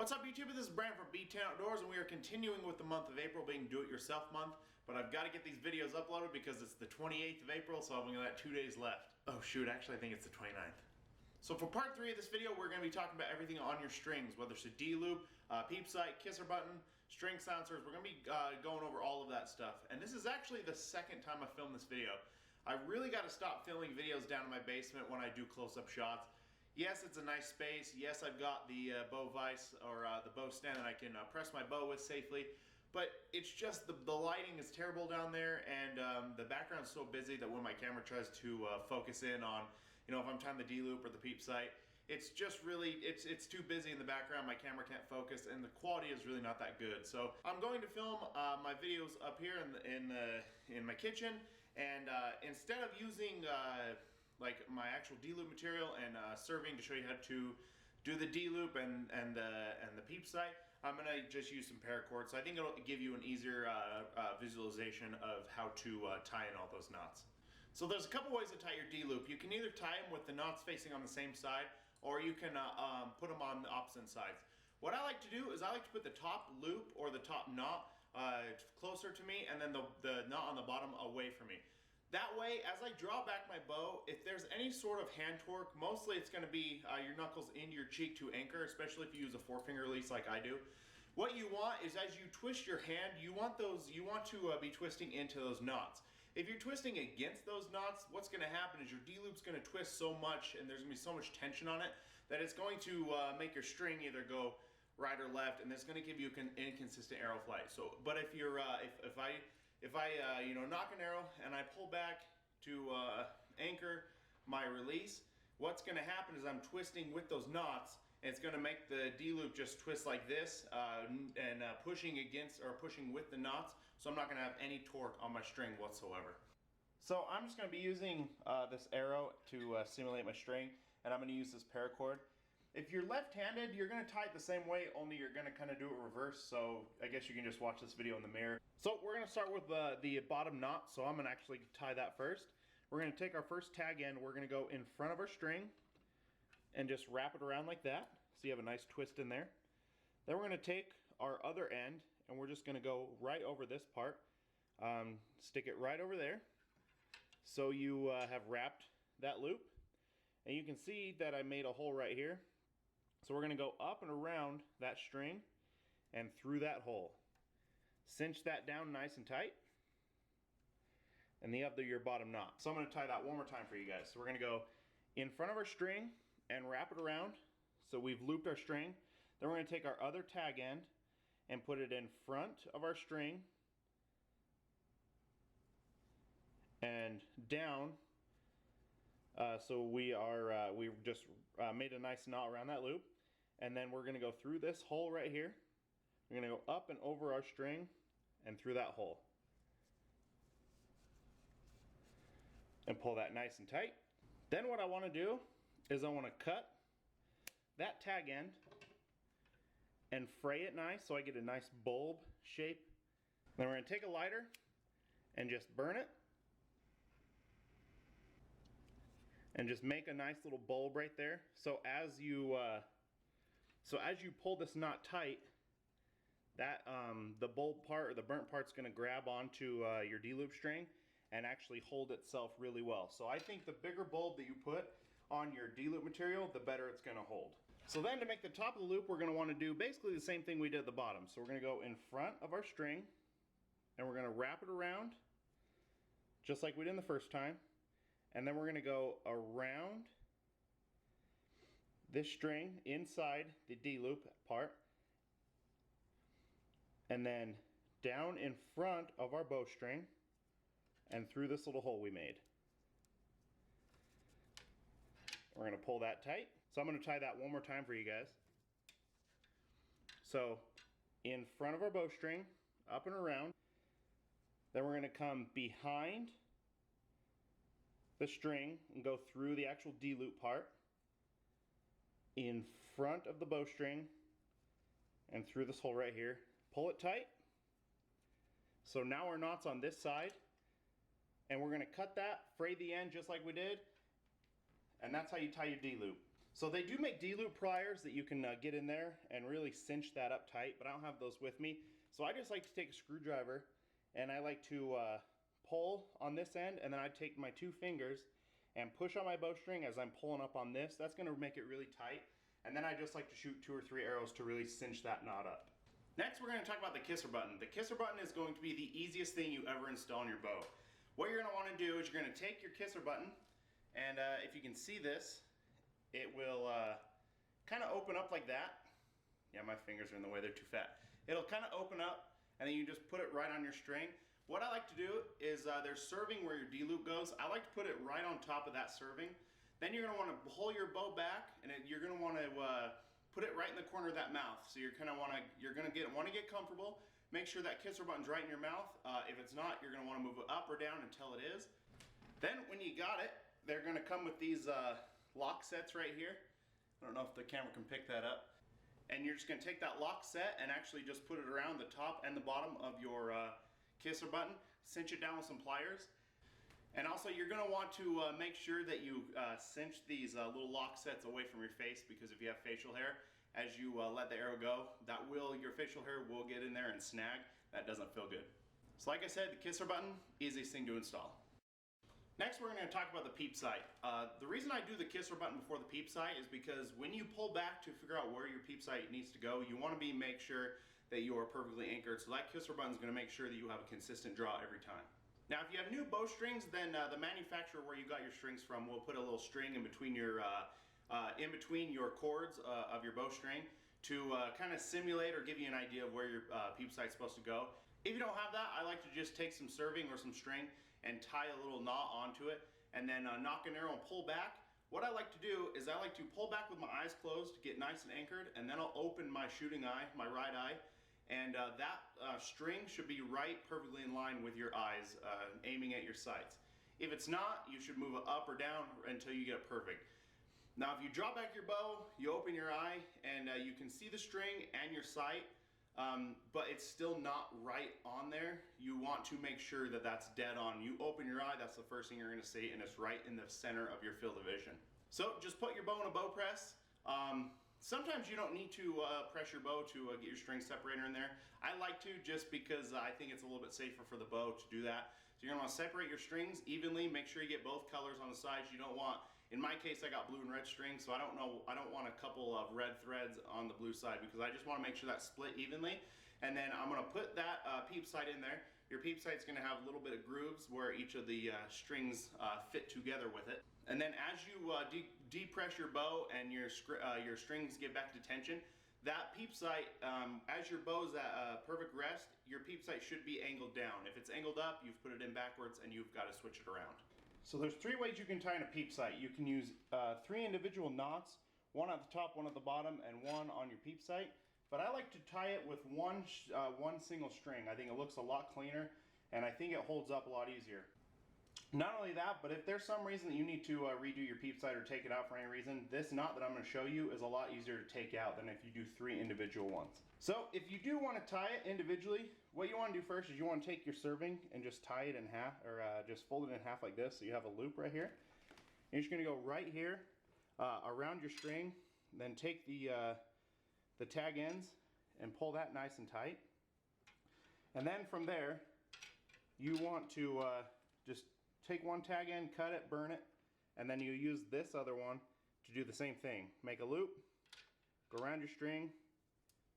What's up YouTube, this is Brand from B10 Outdoors and we are continuing with the month of April being do-it-yourself month, but I've got to get these videos uploaded because it's the 28th of April, so I've only got 2 days left. Oh shoot, actually I think it's the 29th. So for part 3 of this video, we're going to be talking about everything on your strings, whether it's a D-loop, Peep Sight, kisser button, string silencers. We're going to be going over all of that stuff. And this is actually the second time I filmed this video. I really got to stop filming videos down in my basement when I do close-up shots. Yes, it's a nice space. Yes, I've got the bow vise or the bow stand that I can press my bow with safely. But it's just the lighting is terrible down there, and the background's so busy that when my camera tries to focus in on, you know, if I'm tying the D-loop or the Peep Sight, it's just really, it's too busy in the background. My camera can't focus, and the quality is really not that good. So I'm going to film my videos up here in my kitchen, and instead of using like my actual D-loop material and serving to show you how to do the D-loop and the Peep Sight, I'm gonna just use some paracord. So I think it'll give you an easier visualization of how to tie in all those knots. So there's a couple ways to tie your D-loop. You can either tie them with the knots facing on the same side, or you can put them on the opposite sides. What I like to do is I like to put the top loop or the top knot closer to me, and then the knot on the bottom away from me. That way, as I draw back my bow, if there's any sort of hand torque, mostly it's going to be your knuckles into your cheek to anchor, especially if you use a 4-finger release like I do. What you want is, as you twist your hand, you want to be twisting into those knots. If you're twisting against those knots, what's going to happen is your D-loop's going to twist so much, and there's going to be so much tension on it, that it's going to make your string either go right or left, and it's going to give you an inconsistent arrow flight. So, but if you're if I you know, knock an arrow and I pull back to anchor my release, what's going to happen is I'm twisting with those knots, and it's going to make the D-loop just twist like this, and pushing against or pushing with the knots, so I'm not going to have any torque on my string whatsoever. So I'm just going to be using this arrow to simulate my string, and I'm going to use this paracord. If you're left-handed, you're going to tie it the same way, only you're going to kind of do it reverse, so I guess you can just watch this video in the mirror. So we're going to start with the bottom knot, so I'm going to actually tie that first. We're going to take our first tag end, we're going to go in front of our string and just wrap it around like that, so you have a nice twist in there. Then we're going to take our other end and we're just going to go right over this part, stick it right over there, so you have wrapped that loop. And you can see that I made a hole right here. So we're going to go up and around that string and through that hole. Cinch that down nice and tight. And the other your bottom knot. So I'm going to tie that one more time for you guys. So we're going to go in front of our string and wrap it around. So we've looped our string. Then we're going to take our other tag end and put it in front of our string and down. So we've just made a nice knot around that loop, and then we're going to go through this hole right here. We're going to go up and over our string and through that hole and pull that nice and tight. Then what I want to do is I want to cut that tag end and fray it nice so I get a nice bulb shape. Then we're going to take a lighter and just burn it. And just make a nice little bulb right there. So as you pull this knot tight, that the bulb part or the burnt part's going to grab onto your D-loop string and actually hold itself really well. So I think the bigger bulb that you put on your D-loop material, the better it's going to hold. So then to make the top of the loop, we're going to want to do basically the same thing we did at the bottom. So we're going to go in front of our string and we're going to wrap it around just like we did the first time. And then we're going to go around this string inside the D-loop part, and then down in front of our bowstring and through this little hole we made. We're going to pull that tight. So I'm going to tie that one more time for you guys. So in front of our bowstring, up and around, then we're going to come behind the string and go through the actual D-loop part, in front of the bowstring and through this hole right here. Pull it tight. So now our knot's on this side, and we're going to cut that, fray the end just like we did, and that's how you tie your D-loop. So they do make D-loop pliers that you can get in there and really cinch that up tight, but I don't have those with me. So I just like to take a screwdriver and I like to pull on this end, and then I take my 2 fingers and push on my bowstring as I'm pulling up on this. That's going to make it really tight. And then I just like to shoot 2 or 3 arrows to really cinch that knot up. Next, we're going to talk about the kisser button. The kisser button is going to be the easiest thing you ever install on your bow. What you're going to want to do is you're going to take your kisser button, and if you can see this, it will kind of open up like that. Yeah, my fingers are in the way, they're too fat. It'll kind of open up, and then you just put it right on your string. What I like to do is there's serving where your D-loop goes. I like to put it right on top of that serving. Then you're going to want to pull your bow back, and you're going to want to put it right in the corner of that mouth. So you're going to want to get comfortable. Make sure that kisser button's right in your mouth. If it's not, you're going to want to move it up or down until it is. Then when you got it, they're going to come with these lock sets right here. I don't know if the camera can pick that up. And you're just going to take that lock set and actually just put it around the top and the bottom of your kisser button, cinch it down with some pliers. And also you're going to want to make sure that you cinch these little lock sets away from your face, because if you have facial hair, as you let the arrow go, your facial hair will get in there and snag. That doesn't feel good. So like I said, the kisser button, easiest thing to install. Next, we're going to talk about the Peep Sight. The reason I do the kisser button before the Peep Sight is because when you pull back to figure out where your Peep Sight needs to go, you want to make sure that you are perfectly anchored. So that kisser button is going to make sure that you have a consistent draw every time. Now, if you have new bowstrings, then the manufacturer where you got your strings from will put a little string in between your cords of your bowstring to kind of simulate or give you an idea of where your Peep Sight's supposed to go. If you don't have that, I like to just take some serving or some string and tie a little knot onto it, and then knock an arrow and pull back. What I like to do is I like to pull back with my eyes closed to get nice and anchored, and then I'll open my shooting eye, my right eye, and that string should be right perfectly in line with your eyes, aiming at your sights. If it's not, you should move it up or down until you get it perfect. Now if you draw back your bow, you open your eye, and you can see the string and your sight, but it's still not right on there. You want to make sure that that's dead on. You open your eye, that's the first thing you're going to see, and it's right in the center of your field of vision. So just put your bow in a bow press. Sometimes you don't need to press your bow to get your string separator in there. I like to, just because I think it's a little bit safer for the bow to do that. So you're going to want to separate your strings evenly. Make sure you get both colors on the sides. You don't want, in my case, I got blue and red strings, so I don't want a couple of red threads on the blue side, because I just want to make sure that's split evenly. And then I'm going to put that Peep Sight in there. Your Peep Sight's going to have a little bit of grooves where each of the strings fit together with it. And then as you depress your bow and your strings get back to tension, that Peep Sight, as your bow's at perfect rest, your Peep Sight should be angled down. If it's angled up, you've put it in backwards and you've got to switch it around. So there's 3 ways you can tie in a Peep Sight. You can use 3 individual knots, one at the top, one at the bottom, and one on your Peep Sight. But I like to tie it with one single string. I think it looks a lot cleaner, and I think it holds up a lot easier. Not only that, but if there's some reason that you need to redo your Peep Sight or take it out for any reason, this knot that I'm going to show you is a lot easier to take out than if you do 3 individual ones. So if you do want to tie it individually, what you want to do first is you want to take your serving and just tie it in half, or just fold it in half like this, so you have a loop right here. And you're just going to go right here around your string, then take the tag ends and pull that nice and tight. And then from there, you want to just take one tag end, cut it, burn it, and then you use this other one to do the same thing. Make a loop, go around your string,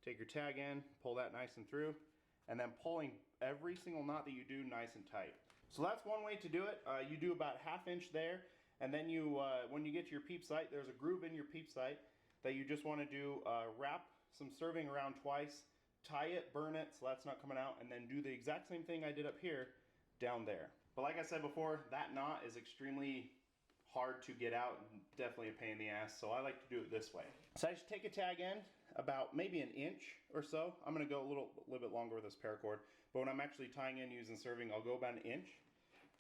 take your tag end, pull that nice and through, and then pulling every single knot that you do nice and tight. So that's one way to do it. You do about 1/2 inch there, and then you, when you get to your Peep Sight, there's a groove in your Peep Sight that you just want to do, wrap some serving around twice, tie it, burn it so that's not coming out, and then do the exact same thing I did up here down there. But like I said before, that knot is extremely hard to get out and definitely a pain in the ass, so I like to do it this way. So I just take a tag end about maybe 1 inch or so. I'm going to go a little bit longer with this paracord, but when I'm actually tying in using serving, I'll go about 1 inch,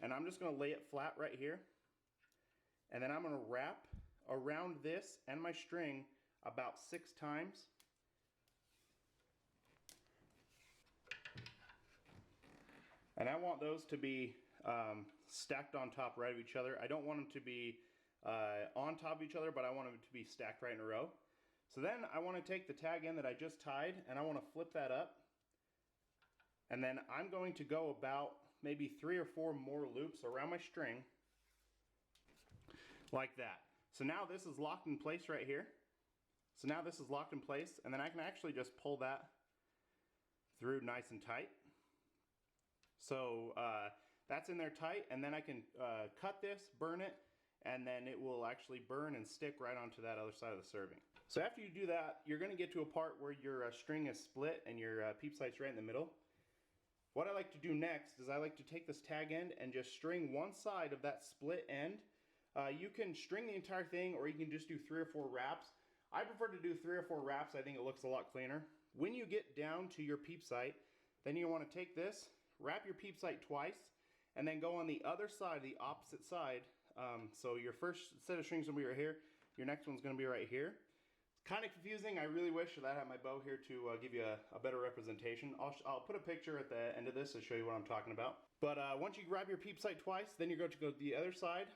and I'm just going to lay it flat right here, and then I'm going to wrap around this and my string about 6 times. And I want those to be stacked on top right of each other. I don't want them to be on top of each other, but I want them to be stacked right in a row. So then I want to take the tag end that I just tied and I want to flip that up. And then I'm going to go about maybe 3 or 4 more loops around my string like that. So now this is locked in place right here. So now this is locked in place, and then I can actually just pull that through nice and tight. So that's in there tight, and then I can cut this, burn it, and then it will actually burn and stick right onto that other side of the serving. So after you do that, you're going to get to a part where your string is split and your peep sight's right in the middle. What I like to do next is I like to take this tag end and just string one side of that split end. You can string the entire thing, or you can just do 3 or 4 wraps. I prefer to do 3 or 4 wraps. I think it looks a lot cleaner. When you get down to your peep sight, then you want to take this, wrap your peep sight twice, and then go on the other side, the opposite side. So your first set of strings will be right here. Your next one's going to be right here. It's kind of confusing. I really wish that I had my bow here to give you a better representation. I'll put a picture at the end of this to show you what I'm talking about. But once you grab your peep sight twice, then you're going to go to the other side,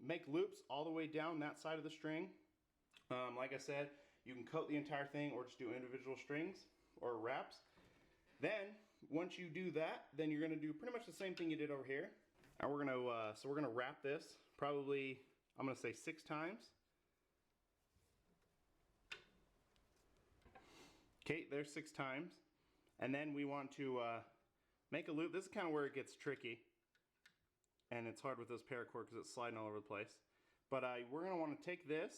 make loops all the way down that side of the string. Like I said, you can coat the entire thing or just do individual strings or wraps. Then once you do that, then you're going to do pretty much the same thing you did over here. And we're going to wrap this probably, I'm going to say 6 times. Okay, there's 6 times. And then we want to make a loop. This is kind of where it gets tricky. And it's hard with this paracord because it's sliding all over the place. But we're going to want to take this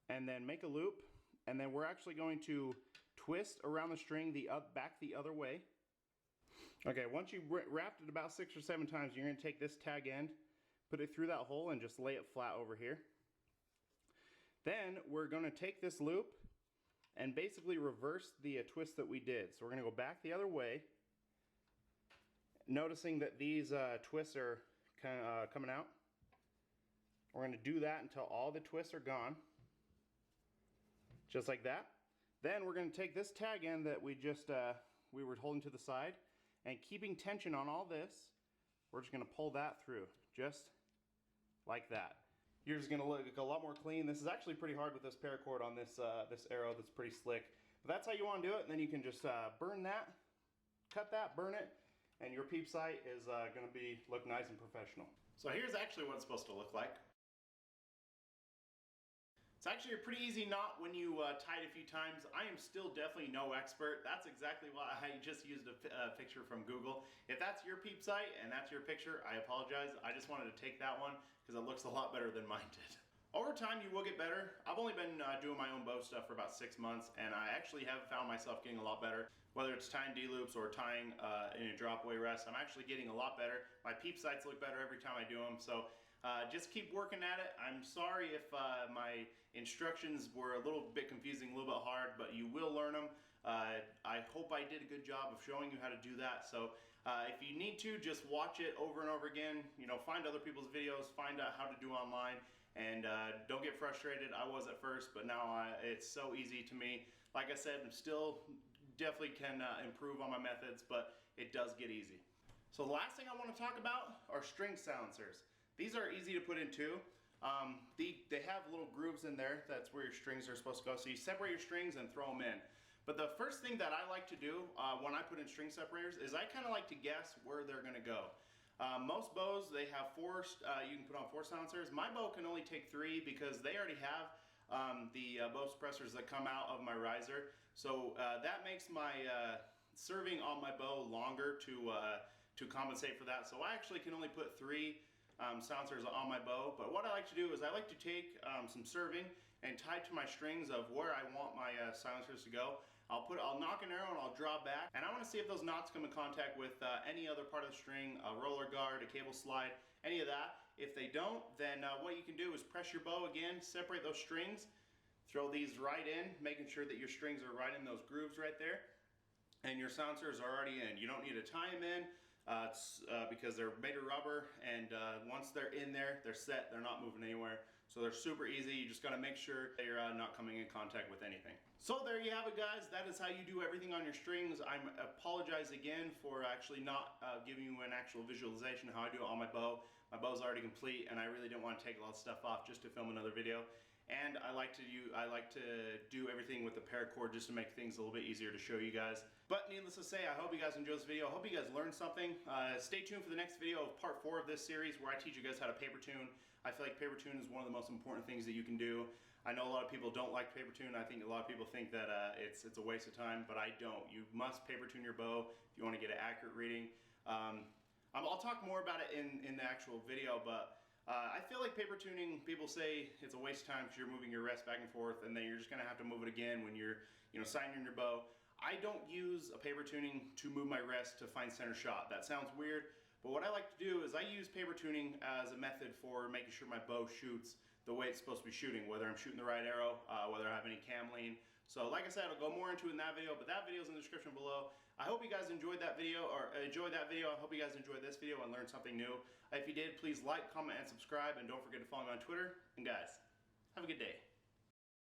and then make a loop. And then we're actually going to twist around the string back the other way. Okay, once you've wrapped it about 6 or 7 times, you're going to take this tag end, put it through that hole, and just lay it flat over here. Then we're going to take this loop and basically reverse the twist that we did. So we're going to go back the other way, noticing that these twists are kind of coming out. We're going to do that until all the twists are gone, just like that. Then we're going to take this tag end that we were holding to the side, and keeping tension on all this, we're just going to pull that through, just like that. You're just going to look a lot more clean. This is actually pretty hard with this paracord on this arrow that's pretty slick. But that's how you want to do it, and then you can just burn that, cut that, burn it, and your peep sight is going to look nice and professional. So here's actually what it's supposed to look like. It's actually a pretty easy knot when you tie it a few times. I am still definitely no expert. That's exactly why I just used a picture from Google. If that's your peep sight and that's your picture, I apologize. I just wanted to take that one because it looks a lot better than mine did. Over time, you will get better. I've only been doing my own bow stuff for about 6 months, and I actually have found myself getting a lot better. Whether it's tying D-loops or tying in a drop-away rest, I'm actually getting a lot better. My peep sights look better every time I do them, so just keep working at it. I'm sorry if my instructions were a little bit confusing, a little bit hard, but you will learn them. I hope I did a good job of showing you how to do that. So if you need to, just watch it over and over again. You know, find other people's videos, find out how to do online, and don't get frustrated. I was at first, but now it's so easy to me. Like I said, I'm still definitely can improve on my methods, but it does get easy. So the last thing I want to talk about are string silencers. These are easy to put in too. They have little grooves in there. That's where your strings are supposed to go. So you separate your strings and throw them in. But the first thing that I like to do when I put in string separators is I kind of like to guess where they're going to go. Most bows, they have 4, you can put on 4 silencers. My bow can only take 3 because they already have the bow suppressors that come out of my riser. So that makes my serving on my bow longer to compensate for that. So I actually can only put 3 silencers on my bow. But what I like to do is I like to take some serving and tie to my strings of where I want my silencers to go. I'll knock an arrow and I'll draw back, and I want to see if those knots come in contact with any other part of the string, a roller guard, a cable slide, any of that. If they don't, then what you can do is press your bow again, separate those strings, throw these right in, making sure that your strings are right in those grooves right there, and your silencers are already in. You don't need to tie them in because they're made of rubber, and once they're in there, they're set, they're not moving anywhere. So they're super easy. You just gotta make sure that you're not coming in contact with anything. So there you have it, guys. That is how you do everything on your strings. I apologize again for actually not giving you an actual visualization of how I do it on my bow. My bow's already complete, and I really didn't want to take a lot of stuff off just to film another video. And I like to do everything with the paracord just to make things a little bit easier to show you guys. But needless to say, I hope you guys enjoyed this video. I hope you guys learned something. Stay tuned for the next video of part 4 of this series, where I teach you guys how to paper tune. I feel like paper tune is one of the most important things that you can do. I know a lot of people don't like paper tune. I think a lot of people think that it's a waste of time, but I don't. You must paper tune your bow if you want to get an accurate reading. I'll talk more about it in the actual video, but I feel like paper tuning, people say it's a waste of time because you're moving your rest back and forth, and then you're just gonna have to move it again when you're, signing your bow. I don't use a paper tuning to move my rest to find center shot. That sounds weird, but what I like to do is I use paper tuning as a method for making sure my bow shoots the way it's supposed to be shooting, whether I'm shooting the right arrow, whether I have any cam lean. So like I said, I'll go more into it in that video, but that video is in the description below. I hope you guys enjoyed that video, I hope you guys enjoyed this video and learned something new. If you did, please like, comment, and subscribe, and don't forget to follow me on Twitter. And guys, have a good day.